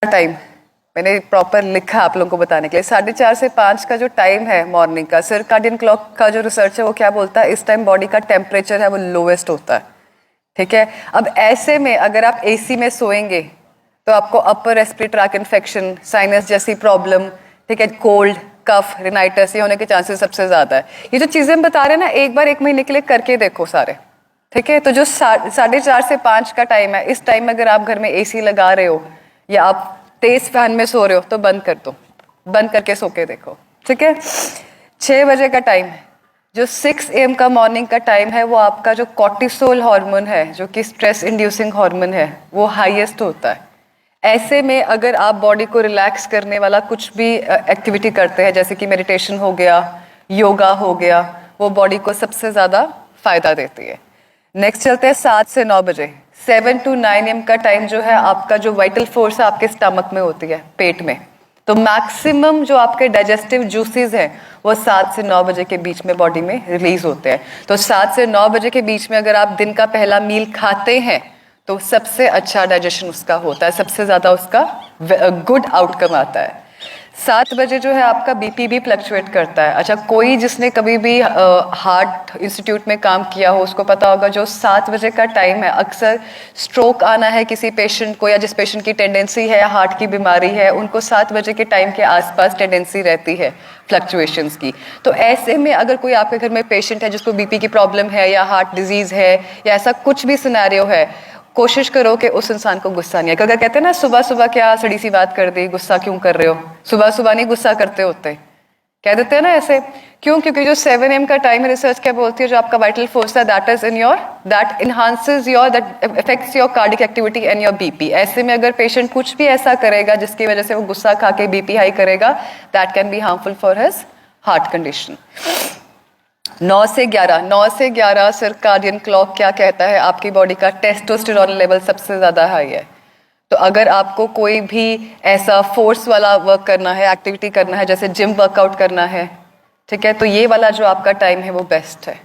Time मैंने proper लिखा आप लोगों को बताने के लिए। 4:30 से 5 का जो टाइम है मॉर्निंग का, सर्काडियन क्लॉक का जो रिसर्च है वो क्या बोलता है, इस टाइम बॉडी का टेम्परेचर है वो लोवेस्ट होता है। ठीक है, अब ऐसे में अगर आप एसी में सोएंगे तो आपको upper respiratory tract infection, sinus जैसी प्रॉब्लम, ठीक है, कोल्ड, कफ, रिनाइटिस ये होने के चांसेस सबसे ज्यादा है। ये जो चीजें हम बता रहे हैं ना, एक बार 1 महीने के लिए करके देखो सारे। ठीक है, तो जो 4:30 से 5 का टाइम है, इस टाइम में अगर आप घर में एसी लगा रहे हो या आप तेज फैन में सो रहे हो तो बंद कर दो, बंद करके सो के देखो। ठीक है, 6 बजे का टाइम है, जो 6 AM का मॉर्निंग का टाइम है, वो आपका जो कॉर्टिसोल हार्मोन है, जो कि स्ट्रेस इंड्यूसिंग हार्मोन है, वो हाईएस्ट होता है। ऐसे में अगर आप बॉडी को रिलैक्स करने वाला कुछ भी एक्टिविटी करते हैं, जैसे कि मेडिटेशन हो गया, योगा हो गया, वो बॉडी को सबसे ज़्यादा फायदा देती है। नेक्स्ट चलते हैं 7 से 9 बजे। 7 to 9 AM का टाइम जो है आपका जो वाइटल फोर्स है आपके स्टमक में होती है, पेट में। तो मैक्सिमम जो आपके डाइजेस्टिव जूसेस हैं वो 7 से 9 बजे के बीच में बॉडी में रिलीज होते हैं। तो 7 से 9 बजे के बीच में अगर आप दिन का पहला मील खाते हैं तो सबसे अच्छा डाइजेशन उसका होता है, सबसे ज़्यादा उसका गुड आउटकम आता है। 7 बजे जो है आपका बीपी भी फ्लक्चुएट करता है। अच्छा, कोई जिसने कभी भी हार्ट इंस्टीट्यूट में काम किया हो उसको पता होगा, जो 7 बजे का टाइम है, अक्सर स्ट्रोक आना है किसी पेशेंट को, या जिस पेशेंट की टेंडेंसी है हार्ट की बीमारी है, उनको 7 बजे के टाइम के आसपास टेंडेंसी रहती है फ्लक्चुएशंस की। तो ऐसे में अगर कोई आपके घर में पेशेंट है जिसको बीपी की प्रॉब्लम है या हार्ट डिजीज है या ऐसा कुछ भी सिनेरियो है, कोशिश करो कि उस इंसान को गुस्सा नहीं है। क्योंकि कहते हैं ना, सुबह सुबह क्या सड़ी सी बात कर दी, गुस्सा क्यों कर रहे हो, सुबह सुबह नहीं गुस्सा करते होते, कह देते हैं ना ऐसे। क्यों? क्योंकि जो 7 AM का टाइम है, रिसर्च क्या बोलती है, जो आपका वाइटल फोर्स है that is in your, that enhances your, that affects your cardiac activity and your BP. ऐसे में अगर पेशेंट कुछ भी ऐसा करेगा जिसकी वजह से वो गुस्सा खा के बीपी हाई करेगा, that can be harmful for his heart condition. 9 से 11 सर्काडियन क्लॉक क्या कहता है, आपकी बॉडी का टेस्टोस्टेरोन लेवल सबसे ज़्यादा हाई है। तो अगर आपको कोई भी ऐसा फोर्स वाला वर्क करना है, एक्टिविटी करना है, जैसे जिम वर्कआउट करना है, ठीक है, तो ये वाला जो आपका टाइम है वो बेस्ट है।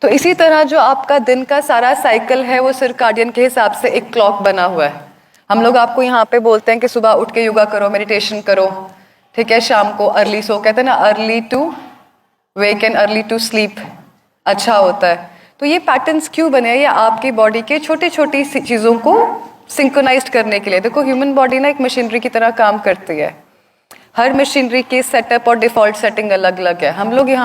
तो इसी तरह जो आपका दिन का सारा साइकिल है वो सर्काडियन के हिसाब से एक क्लॉक बना हुआ है। हम लोग आपको यहाँ पे बोलते हैं कि सुबह उठ के योगा करो, मेडिटेशन करो, ठीक है, शाम को अर्ली सो, कहते हैं ना early to wake and early to sleep अच्छा होता है। तो ये पैटर्न्स क्यों बने हैं? ये आपकी बॉडी के छोटी छोटी चीज़ों को सिंक्रोनाइज्ड करने के लिए। देखो, ह्यूमन बॉडी ना एक मशीनरी की तरह काम करती है। हर मशीनरी के सेटअप और डिफॉल्ट सेटिंग अलग अलग है। हम लोग यहाँ